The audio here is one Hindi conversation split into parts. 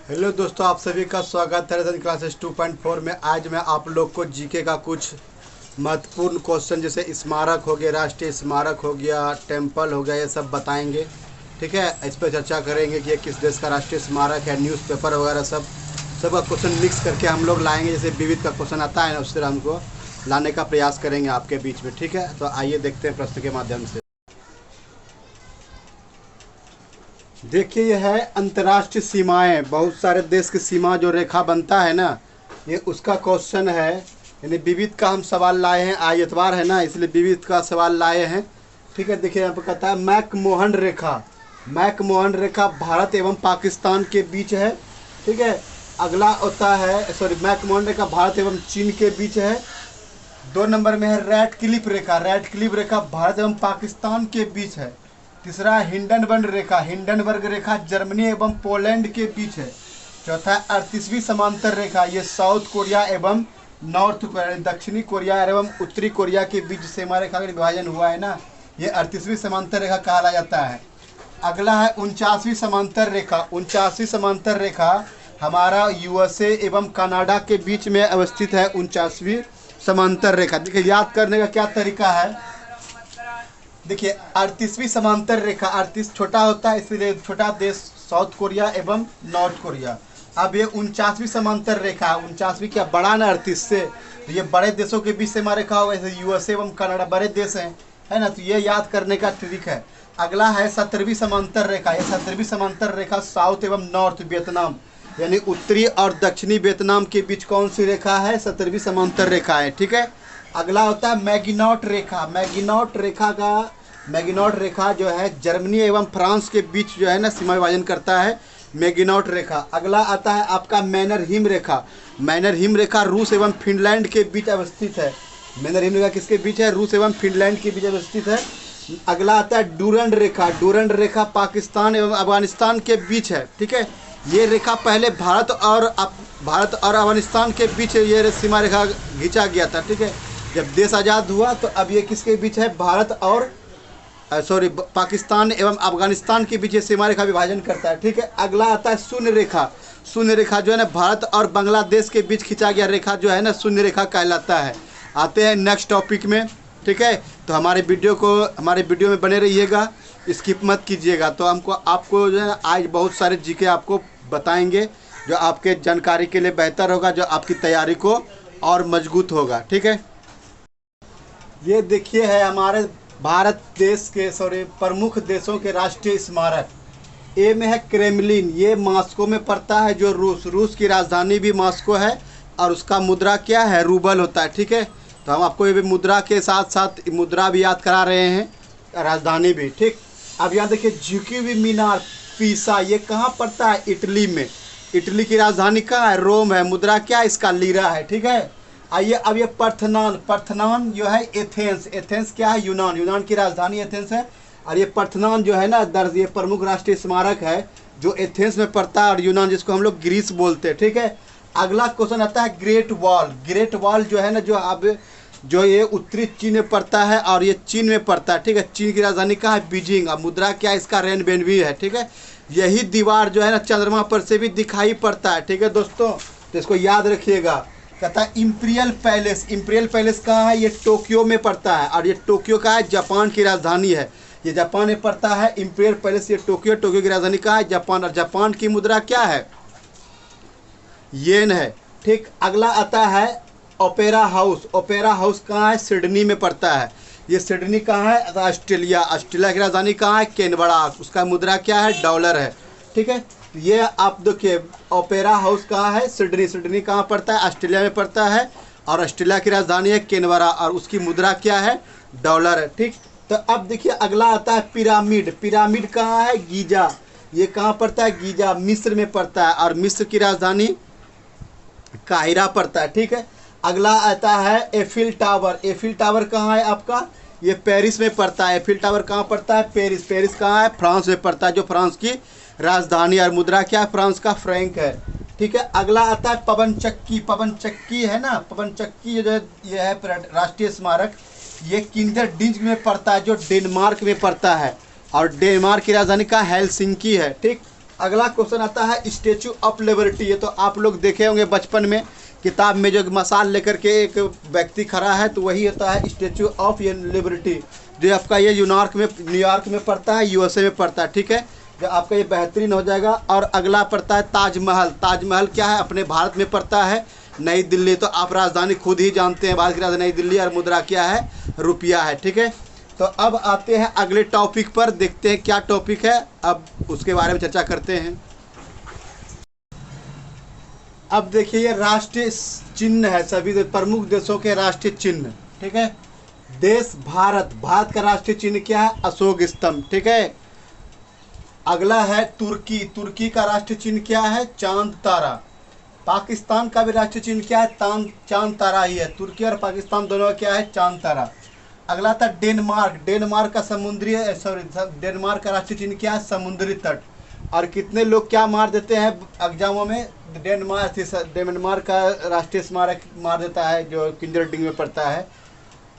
हेलो दोस्तों, आप सभी का स्वागत है रतन क्लासेस 2.4 में। आज मैं आप लोग को जीके का कुछ महत्वपूर्ण क्वेश्चन जैसे स्मारक हो गया, राष्ट्रीय स्मारक हो गया, टेम्पल हो गया, ये सब बताएंगे। ठीक है, इस पर चर्चा करेंगे कि ये किस देश का राष्ट्रीय स्मारक है, न्यूज़पेपर वगैरह सबका क्वेश्चन मिक्स करके हम लोग लाएंगे। जैसे विविध का क्वेश्चन आता है ना, उस तरह हमको लाने का प्रयास करेंगे आपके बीच में। ठीक है, तो आइए देखते हैं प्रश्न के माध्यम से। देखिए, यह है अंतर्राष्ट्रीय सीमाएं। बहुत सारे देश की सीमा जो रेखा बनता है ना, ये उसका क्वेश्चन है। यानी विविध का हम सवाल लाए हैं, आज इतवार है ना, इसलिए विविध का सवाल लाए हैं। ठीक है, देखिए यहाँ पर कहता है मैकमोहन रेखा। मैकमोहन रेखा भारत एवं पाकिस्तान के बीच है। ठीक है, अगला होता है मैकमोहन रेखा भारत एवं चीन के बीच है। 2 नंबर में है रेड क्लिफ रेखा। रेड क्लिफ रेखा भारत एवं पाकिस्तान के बीच है। तीसरा हिंडनबर्ग रेखा। हिंडनबर्ग रेखा जर्मनी एवं पोलैंड के बीच है। चौथा 38वीं समांतर रेखा, ये साउथ कोरिया एवं नॉर्थ कोरिया, दक्षिणी कोरिया एवं उत्तरी कोरिया के बीच सीमा रेखा का विभाजन हुआ है ना, ये 38वीं समांतर रेखा कहा जाता है। अगला है 49वीं समांतर रेखा। 49वीं समांतर रेखा हमारा यूएसए एवं कनाडा के बीच में अवस्थित है। 49वीं समांतर रेखा। देखिए, याद करने का क्या तरीका है। देखिए, 38वीं समांतर रेखा, 38 छोटा होता है इसलिए छोटा देश साउथ कोरिया एवं नॉर्थ कोरिया। अब ये 49वीं समांतर रेखा, 49वीं क्या बड़ा ना 38 से, तो ये बड़े देशों के बीच सीमा रेखा हो, जैसे यूएसए एवं कनाडा बड़े देश हैं, है ना, तो ये याद करने का ट्रिक है। अगला है 17वीं समांतर रेखा। ये 17वीं समांतर रेखा साउथ एवं नॉर्थ वियतनाम, यानी उत्तरी और दक्षिणी वियतनाम के बीच कौन सी रेखा है, 17वीं समांतर रेखा है। ठीक है, अगला होता है मैगिनॉट रेखा। मैगिनॉट रेखा जो है जर्मनी एवं फ्रांस के बीच जो है ना सीमा विभाजन करता है, मैगिनॉट रेखा। अगला आता है आपका मैनरहिम रेखा। मैनरहिम रेखा रूस एवं फिनलैंड के बीच अवस्थित है। मैनरहिम रेखा किसके बीच है, रूस एवं फिनलैंड के बीच अवस्थित है। अगला आता है डूरंड रेखा। डूरंड रेखा पाकिस्तान एवं अफगानिस्तान के बीच है। ठीक है, ये रेखा पहले भारत और अफगानिस्तान के बीच ये सीमा रेखा खींचा गया था। ठीक है, जब देश आज़ाद हुआ तो अब ये किसके बीच है, भारत और पाकिस्तान एवं अफगानिस्तान के बीच सीमा रेखा विभाजन करता है। ठीक है, अगला आता है शून्य रेखा। शून्य रेखा जो है ना भारत और बांग्लादेश के बीच खींचा गया रेखा जो है ना शून्य रेखा कहलाता है। आते हैं नेक्स्ट टॉपिक में। ठीक है, तो हमारे वीडियो में बने रहिएगा, स्किप मत कीजिएगा। तो आपको जो है ना आज बहुत सारे जीके आपको बताएंगे जो आपके जानकारी के लिए बेहतर होगा, जो आपकी तैयारी को और मजबूत होगा। ठीक है, ये देखिए है हमारे भारत देश के प्रमुख देशों के राष्ट्रीय स्मारक। ए में है क्रेमलिन, ये मॉस्को में पड़ता है, जो रूस की राजधानी भी मॉस्को है और उसका मुद्रा क्या है, रूबल होता है। ठीक है, तो हम आपको ये भी मुद्रा के साथ साथ मुद्रा भी याद करा रहे हैं, राजधानी भी। ठीक, अब यहाँ देखिए झुकी हुई मीनार पीसा, ये कहाँ पड़ता है, इटली में। इटली की राजधानी कहाँ है, रोम है। मुद्रा क्या है इसका, लीरा है। ठीक है, आइए अब ये पर्थनान जो है एथेंस क्या है, यूनान की राजधानी एथेंस है। और ये पर्थनान जो है ना दर्ज, ये प्रमुख राष्ट्रीय स्मारक है जो एथेंस में पड़ता है, और यूनान जिसको हम लोग ग्रीस बोलते हैं। ठीक है, अगला क्वेश्चन आता है ग्रेट वॉल। ग्रेट वॉल जो है ना जो ये उत्तरी चीन में पड़ता है और ये चीन में पड़ता है। ठीक है, चीन की राजधानी कहाँ है, बीजिंग। अब मुद्रा क्या है इसका, रेनबेनबी है। ठीक है, यही दीवार जो है ना चंद्रमा पर से भी दिखाई पड़ता है। ठीक है दोस्तों, तो इसको याद रखिएगा। कहता है इम्पीरियल पैलेस। इम्पीरियल पैलेस कहाँ है, ये टोक्यो में पड़ता है, और ये टोक्यो का है, जापान की राजधानी है। ये जापान में पड़ता है इम्पीरियल पैलेस, ये टोक्यो की राजधानी कहाँ है, जापान। और जापान की मुद्रा क्या है, येन है। ठीक, अगला आता है ओपेरा हाउस। ओपेरा हाउस कहाँ है, सिडनी में पड़ता है। ये सिडनी कहाँ है, ऑस्ट्रेलिया। ऑस्ट्रेलिया की राजधानी कहाँ है, कैनबरा। उसका मुद्रा क्या है, डॉलर है। ठीक है, ये आप देखिए ओपेरा हाउस कहाँ है, सिडनी कहाँ पड़ता है, ऑस्ट्रेलिया में पड़ता है, और ऑस्ट्रेलिया की राजधानी है कैनबरा, और उसकी मुद्रा क्या है, डॉलर है। ठीक, तो अब देखिए अगला आता है पिरामिड। पिरामिड कहाँ है, गीजा। ये कहाँ पड़ता है, गीजा मिस्र में पड़ता है, और मिस्र की राजधानी काहिरा पड़ता है। ठीक है, अगला आता है एफिल टावर। एफिल टावर कहाँ है आपका, ये पेरिस में पड़ता है। एफिल टावर कहाँ पड़ता है, पेरिस कहाँ है, फ्रांस में पड़ता है, जो फ्रांस की राजधानी। और मुद्रा क्या है, फ्रांस का फ्रैंक है। ठीक है, अगला आता है पवन चक्की है ना, पवन चक्की जो ये है राष्ट्रीय स्मारक, ये किंगडम में पड़ता है, जो डेनमार्क में पड़ता है, और डेनमार्क की राजधानी का हेलसिंकी है। ठीक, अगला क्वेश्चन आता है स्टैचू ऑफ लिबर्टी। ये तो आप लोग देखे होंगे बचपन में किताब में, जो मशाल लेकर के एक व्यक्ति खड़ा है, तो वही होता है स्टैचू ऑफ लिबर्टी, जो आपका ये न्यूयॉर्क में पड़ता है, यूएसए में पड़ता है। ठीक है, जो आपका ये बेहतरीन हो जाएगा। और अगला पड़ता है ताजमहल। ताजमहल क्या है, अपने भारत में पड़ता है, नई दिल्ली। तो आप राजधानी खुद ही जानते हैं, भारत की राजधानी नई दिल्ली, और मुद्रा क्या है, रुपया है। ठीक है, तो अब आते हैं अगले टॉपिक पर, देखते हैं क्या टॉपिक है, अब उसके बारे में चर्चा करते हैं। अब देखिए, ये राष्ट्रीय चिन्ह है, सभी प्रमुख देशों के राष्ट्रीय चिन्ह। ठीक है, देश भारत, भारत का राष्ट्रीय चिन्ह क्या है, अशोक स्तंभ। ठीक है, अगला है तुर्की। तुर्की का राष्ट्रीय चिन्ह क्या है, चांद तारा। पाकिस्तान का भी राष्ट्रीय चिन्ह क्या है, चांद तारा ही है। तुर्की और पाकिस्तान दोनों का क्या है, चांद तारा। अगला था डेनमार्क। डेनमार्क का डेनमार्क का राष्ट्रीय चिन्ह क्या है, समुद्री तट। और कितने लोग क्या मार देते हैं एग्जामों में, डेनमार्क का राष्ट्रीय स्मारक मार देता है, जो किंजरडिंग में पड़ता है,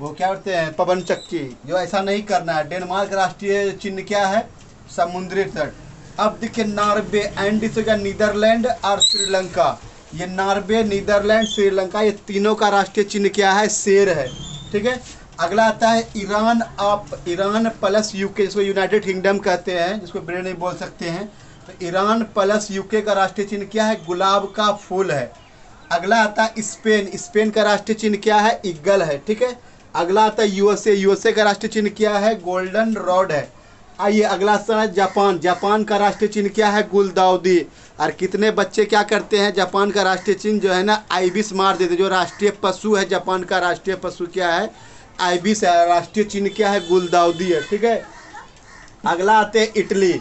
वो क्या करते हैं, पवन चक्की। जो ऐसा नहीं करना है। डेनमार्क का राष्ट्रीय चिन्ह क्या है, समुद्री तट। अब देखिए नॉर्वे, एंड हो गया नीदरलैंड और श्रीलंका। ये नॉर्वे, नीदरलैंड, श्रीलंका, ये तीनों का राष्ट्रीय चिन्ह क्या है, शेर है। ठीक है, अगला आता है ईरान प्लस यूके, जिसको यूनाइटेड किंगडम कहते हैं, जिसको ब्रिटेन नहीं बोल सकते हैं। तो ईरान प्लस यूके का राष्ट्रीय चिन्ह क्या है, गुलाब का फूल है। अगला आता है स्पेन। स्पेन का राष्ट्रीय चिन्ह क्या है, ईगल है। ठीक है, अगला आता है यूएसए। यूएसए का राष्ट्रीय चिन्ह क्या है, गोल्डन रॉड है। आइए अगला आता है जापान। जापान का राष्ट्रीय चिन्ह क्या है, गुलदाउदी। और कितने बच्चे क्या करते हैं, जापान का राष्ट्रीय चिन्ह जो है ना, आइबिस मार देते। जो राष्ट्रीय पशु है जापान का, राष्ट्रीय पशु क्या है, आइबिस है। राष्ट्रीय चिन्ह क्या है, गुलदाउदी है। ठीक है, अगला आते हैं इटली।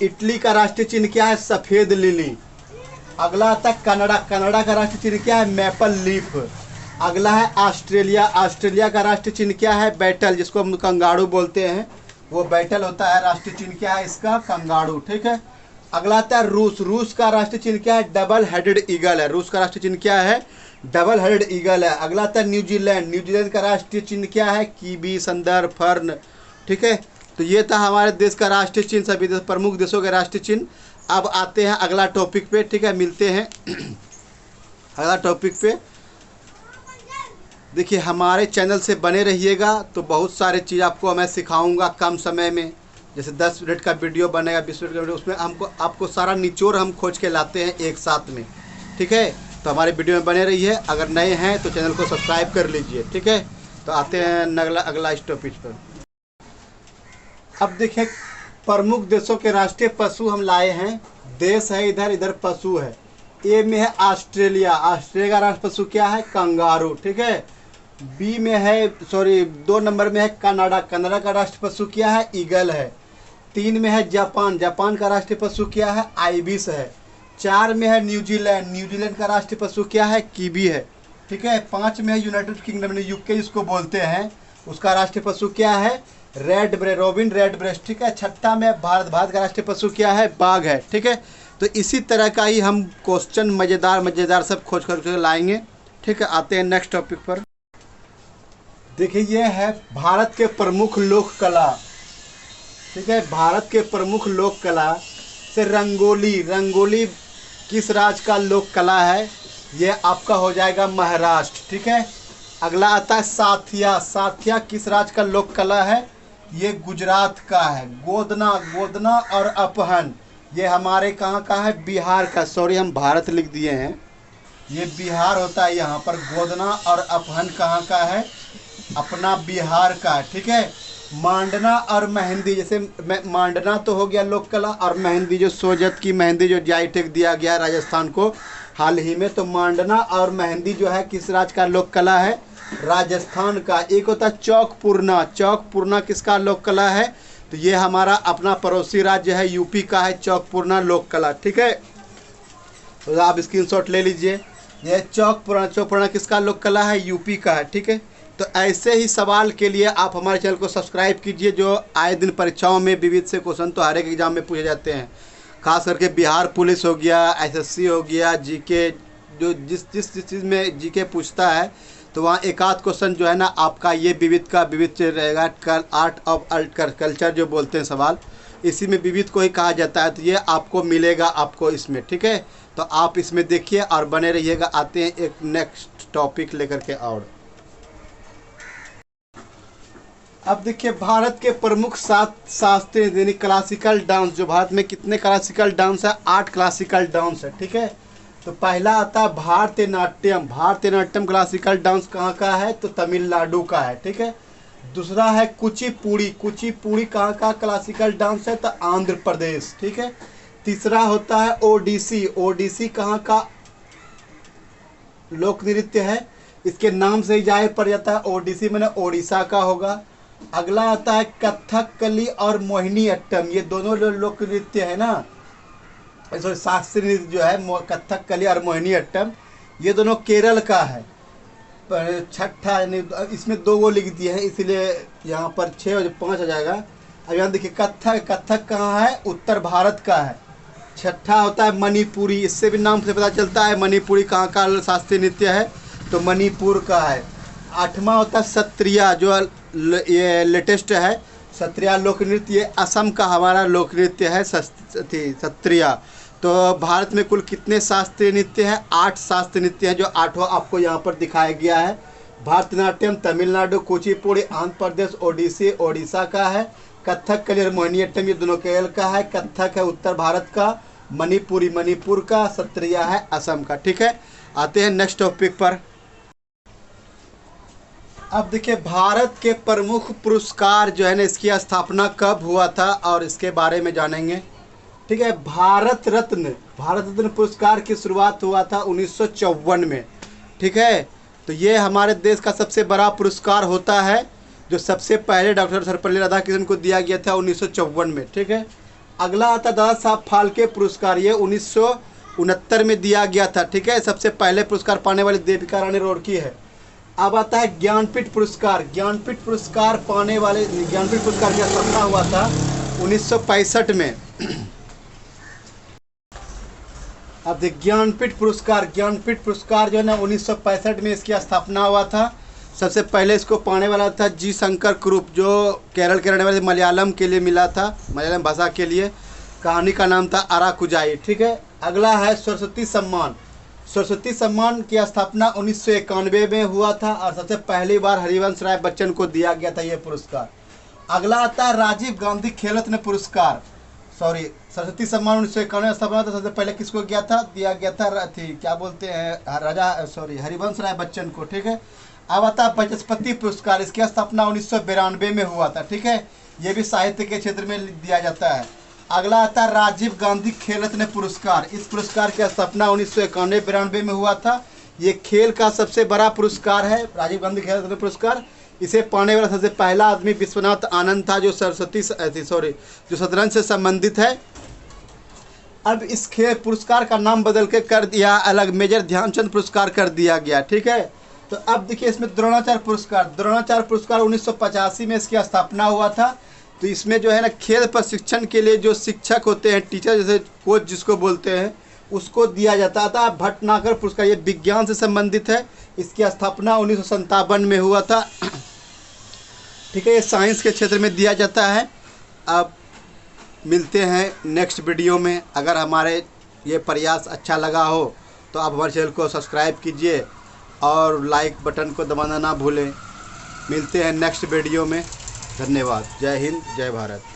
इटली का राष्ट्रीय चिन्ह क्या है, सफ़ेद लिली। अगला आता है कनाडा। कनाडा का राष्ट्रीय चिन्ह क्या है, मैपल लीफ। अगला है ऑस्ट्रेलिया। ऑस्ट्रेलिया का राष्ट्रीय चिन्ह क्या है, बैटल, जिसको हम कंगारू बोलते हैं, वो बैटल होता है। राष्ट्रीय चिन्ह क्या है इसका, कंगारू। ठीक है, अगला आता है रूस। रूस का राष्ट्रीय चिन्ह क्या है, डबल हेडेड ईगल है। रूस का राष्ट्रीय चिन्ह क्या है, डबल हेडेड ईगल है। अगला आता है न्यूजीलैंड। न्यूजीलैंड का राष्ट्रीय चिन्ह क्या है, कीवी, संदर, फर्न। ठीक है, तो ये था हमारे देश का राष्ट्रीय चिन्ह, सभी प्रमुख देशों के राष्ट्रीय चिन्ह। अब आते हैं अगला टॉपिक पे। ठीक है, मिलते हैं अगला टॉपिक पे। देखिए, हमारे चैनल से बने रहिएगा, तो बहुत सारे चीज़ आपको मैं सिखाऊंगा कम समय में। जैसे 10 मिनट का वीडियो बनेगा, 20 मिनट का वीडियो, उसमें आपको सारा निचोड़ हम खोज के लाते हैं एक साथ में। ठीक है, तो हमारे वीडियो में बने रहिए। अगर नए हैं तो चैनल को सब्सक्राइब कर लीजिए। ठीक है, तो आते हैं अगला इस टॉपिक पर। अब देखिए, प्रमुख देशों के राष्ट्रीय पशु हम लाए हैं। देश है इधर, इधर पशु है। ए में है ऑस्ट्रेलिया। ऑस्ट्रेलिया का राष्ट्रीय पशु क्या है, कंगारू। ठीक है, बी में है 2 नंबर में है कनाडा। कनाडा का राष्ट्रीय पशु क्या है, ईगल है। 3 में है जापान। जापान का राष्ट्रीय पशु क्या है, आइबिस है। 4 में है न्यूजीलैंड। न्यूजीलैंड का राष्ट्रीय पशु क्या है, कीवी है। ठीक है, 5 में है यूनाइटेड किंगडम, यूके जिसको बोलते हैं, उसका राष्ट्रीय पशु क्या है, रोबिन रेडब्रेस्ट। ठीक है, 6 में भारत का राष्ट्रीय पशु क्या है, बाघ है। ठीक है, तो इसी तरह का ही हम क्वेश्चन मज़ेदार सब खोज कर लाएंगे। ठीक है, आते हैं नेक्स्ट टॉपिक पर। देखिए, ये है भारत के प्रमुख लोक कला। ठीक है, भारत के प्रमुख लोक कला से रंगोली। रंगोली किस राज्य का लोक कला है, ये आपका हो जाएगा महाराष्ट्र। ठीक है, अगला आता है साथिया। साथिया किस राज्य का लोक कला है, ये गुजरात का है। गोदना और अपहन, ये हमारे कहाँ का है, बिहार का। हम भारत लिख दिए हैं, ये बिहार होता है यहाँ पर। गोदना और अपहन कहाँ का है, अपना बिहार का। ठीक है, मांडना और मेहंदी, जैसे मांडना तो हो गया लोक कला, और मेहंदी जो सोजत की मेहंदी जो जीआई टैग दिया गया राजस्थान को हाल ही में, तो मांडना और मेहंदी जो है किस राज्य का लोक कला है, राजस्थान का। एक होता है चौकपुरना। चौकपुरना किसका लोक कला है, तो ये हमारा अपना पड़ोसी राज्य है, यूपी का है चौकपुरना लोक कला। ठीक है, तो आप स्क्रीनशॉट ले लीजिए। ये चौकपुरना किसका लोक कला है, यूपी का है। ठीक है, तो ऐसे ही सवाल के लिए आप हमारे चैनल को सब्सक्राइब कीजिए। जो आए दिन परीक्षाओं में विविध से क्वेश्चन तो हर एक एग्जाम में पूछे जाते हैं, खास करके बिहार पुलिस हो गया, एसएससी हो गया, जीके, जो जिस चीज़ में जीके पूछता है, तो वहाँ एक आध क्वेश्चन जो है ना आपका ये विविध रहेगा। आर्ट ऑफ कल्चर जो बोलते हैं सवाल, इसी में विविध को ही कहा जाता है। तो ये आपको मिलेगा आपको इसमें, ठीक है। तो आप इसमें देखिए और बने रहिएगा। आते हैं एक नेक्स्ट टॉपिक लेकर के। और अब देखिए भारत के प्रमुख 7 शास्त्रीय यानी क्लासिकल डांस, जो भारत में कितने क्लासिकल डांस है, 8 क्लासिकल डांस है, ठीक है। तो पहला आता है भारतनाट्यम। भारतनाट्यम क्लासिकल डांस कहाँ का है, तो तमिलनाडु का है, ठीक है। दूसरा है कुचिपुड़ी। कुचिपुड़ी कहाँ का क्लासिकल डांस है, तो आंध्र प्रदेश, ठीक है। तीसरा होता है ओडिसी। ओडिसी कहाँ का लोक नृत्य है, इसके नाम से ही जाहिर पड़ जाता है, ओडिसी मैंने ओडिशा का होगा। अगला आता है कथकली और मोहिनी अट्टम। ये दोनों लोक नृत्य है ना, सॉरी शास्त्रीय नृत्य जो है कथकली और मोहिनी अट्टम, ये दोनों केरल का है। छठा यानी इसमें 2 गो लिख दिए हैं, इसलिए यहाँ पर 6 और 5 आ जाएगा। अब यहाँ देखिए कथक। कथक कहाँ है, उत्तर भारत का है। छठा होता है मणिपुरी। इससे भी नाम से पता चलता है मणिपुरी कहाँ का शास्त्रीय नृत्य है, तो मणिपुर का है। 8वां होता है सत्रिया, जो ये लेटेस्ट है। सत्रिया लोक नृत्य, ये असम का हमारा लोक नृत्य है सत्रिया। तो भारत में कुल कितने शास्त्रीय नृत्य हैं, 8 शास्त्रीय नृत्य हैं, जो 8वां आपको यहाँ पर दिखाया गया है। भारतनाट्यम तमिलनाडु, कुचिपुड़ी आंध्र प्रदेश, ओडिसी ओडिशा का है, कथकली और मोहिनीअट्टम ये दोनों केरल का है। कथक है उत्तर भारत का, मणिपुरी मणिपुर का, सत्रिया है असम का, ठीक है। आते हैं नेक्स्ट टॉपिक पर। अब देखिए भारत के प्रमुख पुरस्कार जो है ना, इसकी स्थापना कब हुआ था और इसके बारे में जानेंगे, ठीक है। भारत रत्न पुरस्कार की शुरुआत हुआ था 1954 में, ठीक है। तो ये हमारे देश का सबसे बड़ा पुरस्कार होता है, जो सबसे पहले डॉक्टर सर्वपल्ली राधाकृष्णन को दिया गया था 1954 में, ठीक है। अगला आता दादा साहब फाल्के पुरस्कार, ये 1969 में दिया गया था, ठीक है। सबसे पहले पुरस्कार पाने वाली देविका रानी रुड़की है। अब आता है ज्ञानपीठ पुरस्कार। ज्ञानपीठ पुरस्कार पाने वाले, ज्ञानपीठ पुरस्कार की स्थापना हुआ था 1965 में। अब ज्ञानपीठ पुरस्कार जो है ना 1965 में इसकी स्थापना हुआ था। सबसे पहले इसको पाने वाला था जी शंकर कुरुप, जो केरल के रहने वाले, मलयालम के लिए मिला था, मलयालम भाषा के लिए। कहानी का नाम था अराकुजाई, ठीक है। अगला है सरस्वती सम्मान। सरस्वती सम्मान की स्थापना 1991 में हुआ था और सबसे पहली बार हरिवंश राय बच्चन को दिया गया था ये पुरस्कार। अगला आता है राजीव गांधी खेल रत्न पुरस्कार। सरस्वती सम्मान 1991 में स्थापना था, सबसे पहले किसको दिया गया था क्या बोलते हैं हरिवंश राय बच्चन को, ठीक है। अब आता है बचस्पति पुरस्कार। इसकी स्थापना 1992 में हुआ था, ठीक है। ये भी साहित्य के क्षेत्र में दिया जाता है। अगला आता है राजीव गांधी खेल रत्न पुरस्कार। इस पुरस्कार की स्थापना 1991-92 में हुआ था। ये खेल का सबसे बड़ा पुरस्कार है, राजीव गांधी खेल रत्न पुरस्कार। इसे पाने वाला सबसे पहला आदमी विश्वनाथ आनंद था, जो जो शतरंज से संबंधित है। अब इस खेल पुरस्कार का नाम बदल के कर दिया अलग, मेजर ध्यानचंद पुरस्कार कर दिया गया, ठीक है। तो अब देखिए इसमें द्रोणाचार्य पुरस्कार 1985 में इसकी स्थापना हुआ था। तो इसमें जो है ना खेल प्रशिक्षण के लिए जो शिक्षक होते हैं, टीचर जैसे कोच जिसको बोलते हैं, उसको दिया जाता था। भटनागर पुरस्कार ये विज्ञान से संबंधित है। इसकी स्थापना 1957 में हुआ था, ठीक है। ये साइंस के क्षेत्र में दिया जाता है। अब मिलते हैं नेक्स्ट वीडियो में। अगर हमारे ये प्रयास अच्छा लगा हो तो आप हमारे चैनल को सब्सक्राइब कीजिए और लाइक बटन को दबाना ना भूलें। मिलते हैं नेक्स्ट वीडियो में। धन्यवाद। जय हिंद, जय भारत।